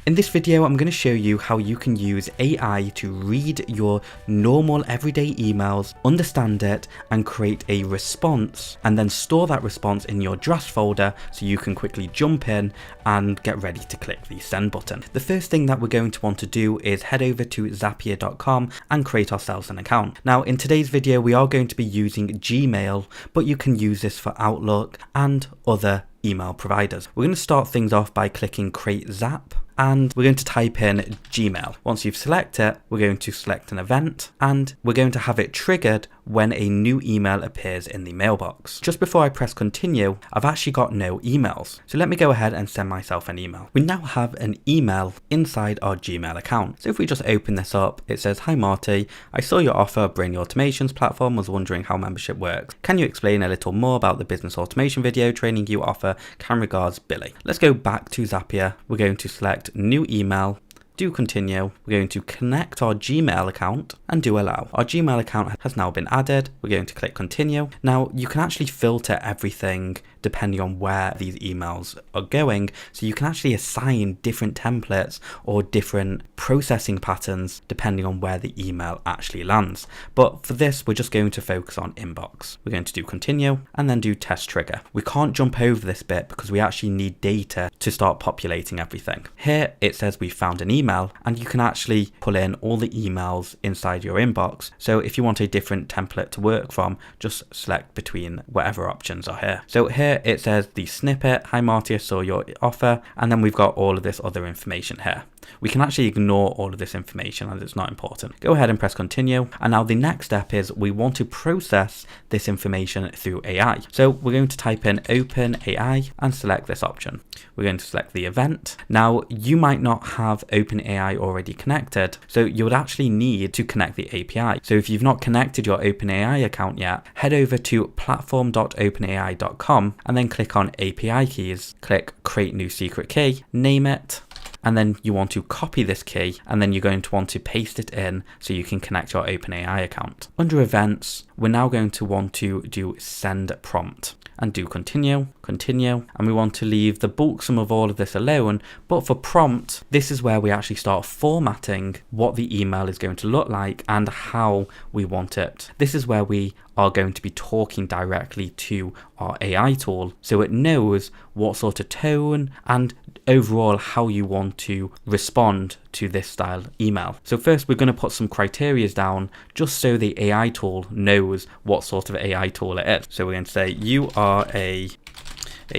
In this video, I'm going to show you how you can use AI to read your normal everyday emails, understand it, and create a response, and then store that response in your draft folder so you can quickly jump in and get ready to click the send button. The first thing that we're going to want to do is head over to Zapier.com and create ourselves an account. Now, in today's video, we are going to be using Gmail, but you can use this for Outlook and other email providers. We're going to start things off by clicking Create Zap, and we're going to type in Gmail. Once you've selected it, we're going to select an event, and we're going to have it triggered when a new email appears in the mailbox. Just before I press continue, I've actually got no emails. So let me go ahead and send myself an email. We now have an email inside our Gmail account. So if we just open this up, it says, "Hi Marty, I saw your offer of Brainy Automations platform, was wondering how membership works. Can you explain a little more about the business automation video training you offer? Kind regards, Billy." Let's go back to Zapier. We're going to select new email, do continue. We're going to connect our Gmail account and do allow. Our Gmail account has now been added. We're going to click continue. Now you can actually filter everything depending on where these emails are going. So you can actually assign different templates or different processing patterns depending on where the email actually lands. But for this, we're just going to focus on inbox. We're going to do continue and then do test trigger. We can't jump over this bit because we actually need data to start populating everything. Here it says we found an email, and you can actually pull in all the emails inside your inbox. So if you want a different template to work from, just select between whatever options are here. So here it says the snippet, "Hi Marty, I saw your offer," and then we've got all of this other information here. We can actually ignore all of this information as it's not important. Go ahead and press continue. And now the next step is we want to process this information through AI. So we're going to type in OpenAI and select this option. We're going to select the event. Now you might not have OpenAI already connected, so you would actually need to connect the API. So if you've not connected your OpenAI account yet, head over to platform.openai.com and then click on API keys, click create new secret key, name it, and then you want to copy this key, and then you're going to want to paste it in so you can connect your OpenAI account. Under events, we're now going to want to do send prompt and do continue, and we want to leave the bulk sum of all of this alone. But for prompt, this is where we actually start formatting what the email is going to look like and how we want it. This is where we are going to be talking directly to our AI tool, so it knows what sort of tone and overall how you want to respond to this style email. So first we're going to put some criteria down just so the AI tool knows what sort of AI tool it is. So we're going to say you are a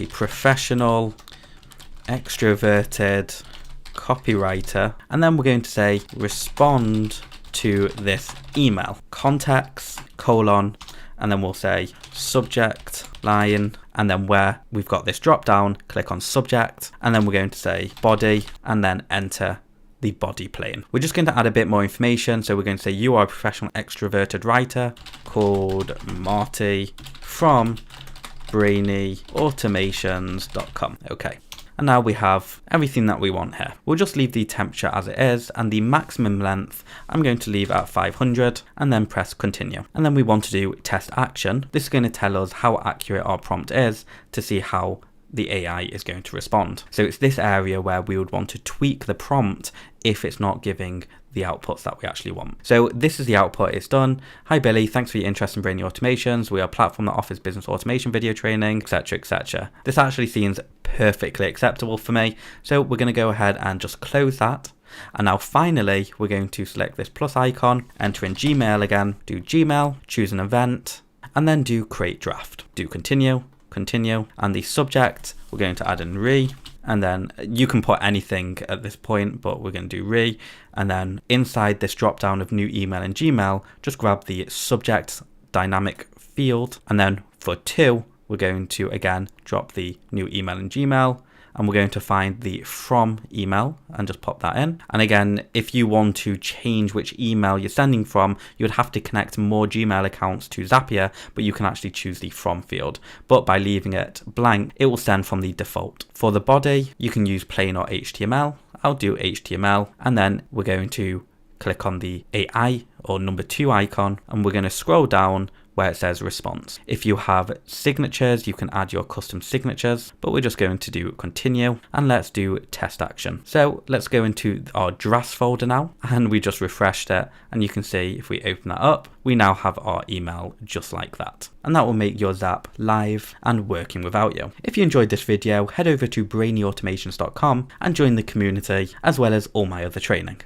professional extroverted copywriter, and then we're going to say respond to this email, context, colon, and then we'll say subject line, and then where we've got this drop down, click on subject, and then we're going to say body, and then enter the body plane. We're just going to add a bit more information. So we're going to say you are a professional extroverted writer called Marty from brainyautomations.com. Okay. And now we have everything that we want here. We'll just leave the temperature as it is, and the maximum length I'm going to leave at 500, and then press continue. And then we want to do test action. This is going to tell us how accurate our prompt is to see how the AI is going to respond. So it's this area where we would want to tweak the prompt if it's not giving the outputs that we actually want. So this is the output, it's done. "Hi Billy, thanks for your interest in Brainy Automations. We are a platform that offers business automation video training, etc, etc." This actually seems perfectly acceptable for me. So we're going to go ahead and just close that. And now finally, we're going to select this plus icon, enter in Gmail again, do Gmail, choose an event, and then do create draft. Do continue, and the subject, we're going to add in re, and then you can put anything at this point, but we're going to do re, and then inside this drop down of new email in Gmail, just grab the subject dynamic field, and then for to, we're going to again drop the new email in Gmail, and we're going to find the from email and just pop that in. And again, if you want to change which email you're sending from, you would have to connect more Gmail accounts to Zapier, but you can actually choose the from field. But by leaving it blank, it will send from the default. For the body, you can use plain or HTML. I'll do HTML, and then we're going to click on the AI or number 2 icon, and we're going to scroll down where it says response. If you have signatures, you can add your custom signatures, but we're just going to do continue, and let's do test action. So let's go into our drafts folder now, and we just refreshed it, and you can see if we open that up, we now have our email just like that. And that will make your Zap live and working without you. If you enjoyed this video, head over to brainyautomations.com and join the community, as well as all my other training.